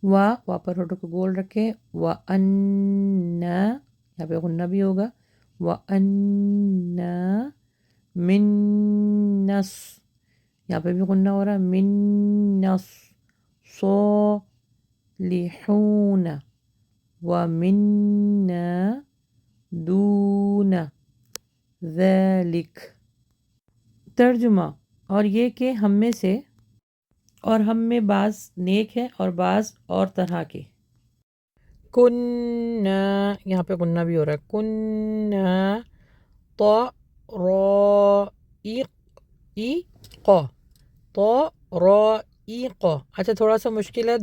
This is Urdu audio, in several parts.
وا پر ہوٹو کو گول رکھے، وَأَنَّا یہاں پہ غنہ بھی ہوگا، وَأَنَّا مِنَّس یہاں پہ بھی غنہ ہو رہا ہے، مِنَّس صَالِحُونَ وَمِنَّا دُونَ ذَلِكَ۔ ترجمہ، اور یہ کہ ہم میں سے اور ہم میں بعض نیک ہیں اور بعض اور طرح کے۔ کنّا یہاں پہ غنہ بھی ہو رہا ہے، کنّا طرائق۔ اچھا تھوڑا سا مشکل ہے،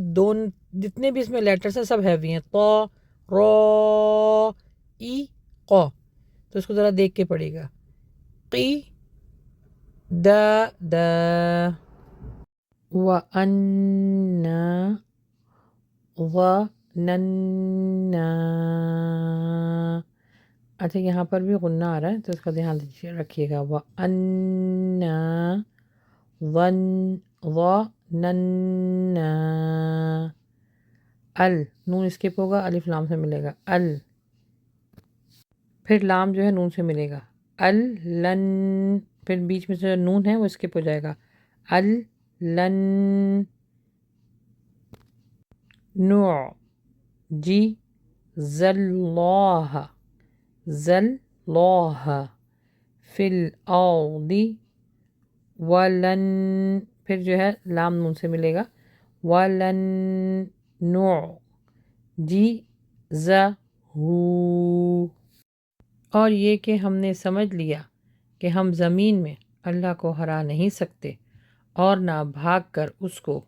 جتنے بھی اس میں لیٹرز ہیں سب ہیوی ہیں، طرائق، تو اس کو ذرا دیکھ کے پڑھے گا، قی دا وَأَنَّا ظَنَنَّا۔ اچھا یہاں پر بھی غنہ آ رہا ہے تو اس کا دھیان رکھیے گا، وَأَنَّا ظَنَنَّا۔ نون اسکپ ہوگا، الف لام سے ملے گا، پھر لام جو ہے نون سے ملے گا، لن، پھر بیچ میں جو نون ہے وہ اسکپ ہو جائے گا، لن نعجزَ اللَّهَ فِي الْأَرْضِ وَلَن، پھر جو ہے لام نون سے ملے گا، وَلَن نعجزَهُ، اور یہ کہ ہم نے سمجھ لیا کہ ہم زمین میں اللہ کو ہرا نہیں سکتے اور نہ بھاگ کر اس کو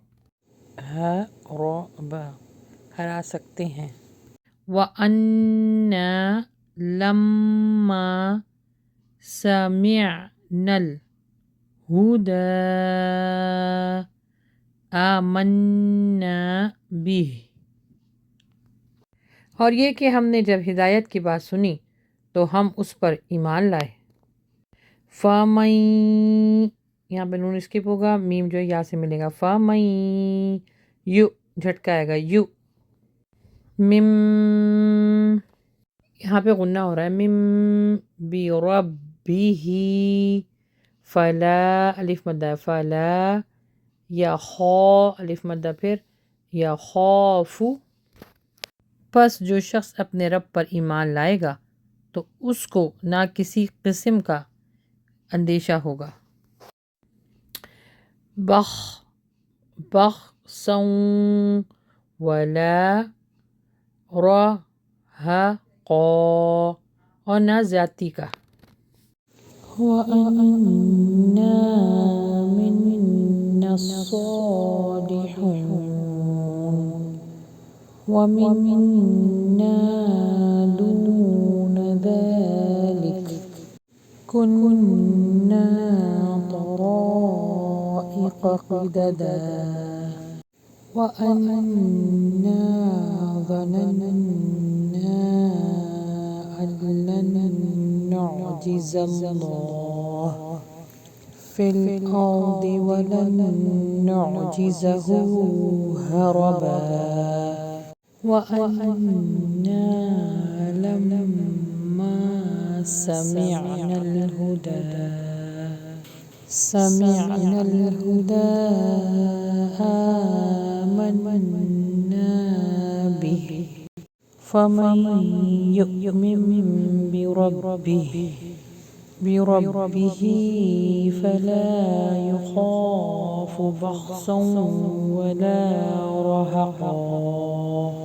ہرا سکتے ہیں۔ وَأَنَّا لَمَّا سَمِعْنَا الْهُدَىٰ آمَنَّا بِهِ، اور یہ کہ ہم نے جب ہدایت کی بات سنی تو ہم اس پر ایمان لائے۔ فَمَن، یہاں پہ نون اسکپ ہوگا، میم جو ہے یا سے ملے گا، فَمَن یو جھٹکا آئے گا، یو مم، یہاں پہ غنہ ہو رہا ہے، مم بِرَبِّهِ فَلَا، الف مدہ ہے، فَلَا الف مدہ، پھر یخاف، پس جو شخص اپنے رب پر ایمان لائے گا تو اس کو نہ کسی قسم کا اندیشہ ہوگا۔ بخسا ولا رہقا، اور نہ زیادتی کا۔ وَأَنَّا مِنَّا الصَّالِحُونَ وَمِنَّا دُونَ ذَلِكَ كُنَّا طَرَائِقَ قِدَدًا وَأَنَّا ظَنَنَّا أَن لَّن نُّعْجِزَ اللَّهَ فِي الْأَرْضِ وَلَن نُّعْجِزَهُ هَرَبًا وَأَنَّا لَمَّا سَمِعْنَا الْهُدَىٰ آمَنَّا بِهِ فَمَن يُؤْمِن بِرَبِّهِ فَلَا يَخَافُ بَخْسًا وَلَا رَهَقًا۔